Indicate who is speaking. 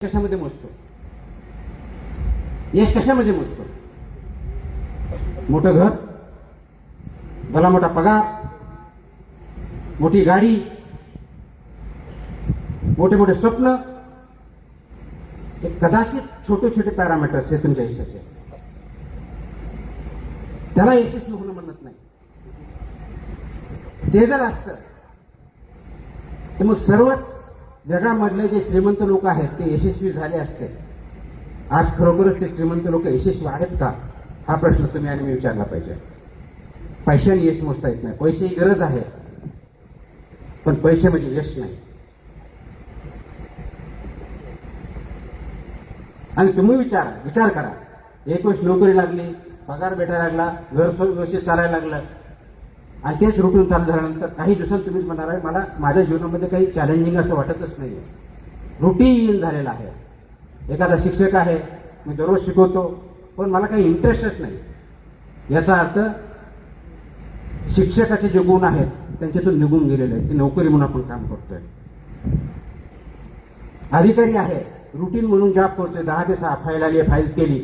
Speaker 1: कशामध्ये मोजतो? यश कशामध्ये मोजतो? मोठं घर, भला मोठा पगार, मोठी गाडी, मोठे मोठे स्वप्न, हे कदाचित छोटे छोटे पॅरामीटर्स हे तुमच्या यशाचे. त्याला यशस्वी होणं म्हणत नाही. ते जर असतं तर मग सर्वच जगामधले जे श्रीमंत लोक आहेत ते यशस्वी झाले असते. आज खरोखरच ते श्रीमंत लोक यशस्वी आहेत का, हा प्रश्न तुम्ही आणि मी विचारला पाहिजे. पैशाने यश मोजता येत नाही. पैसे ही गरज आहे, पण पैसे म्हणजे यश नाही. आणि तुम्ही विचार करा, एक वर्ष नोकरी लागली, पगार भेटायला लागला, घर व्यवस्थित चालायला लागलं, आणि तेच रुटीन चालू झाल्यानंतर काही दिवसांत तुम्हीच म्हणणार आहे मला माझ्या जीवनामध्ये काही चॅलेंजिंग असं वाटतच नाही. रुटीन झालेलं आहे. एखादा शिक्षक आहे, मी दररोज शिकवतो, पण मला काही इंटरेस्टच नाही. याचा अर्थ शिक्षकाचे जे गुण आहेत त्यांच्यातून निघून गेलेले आहेत. ती नोकरी म्हणून आपण काम करतोय. अधिकारी आहे, रुटीन म्हणून जॉब करतोय, 10 ते 6 फाईल आली, फाईल केली,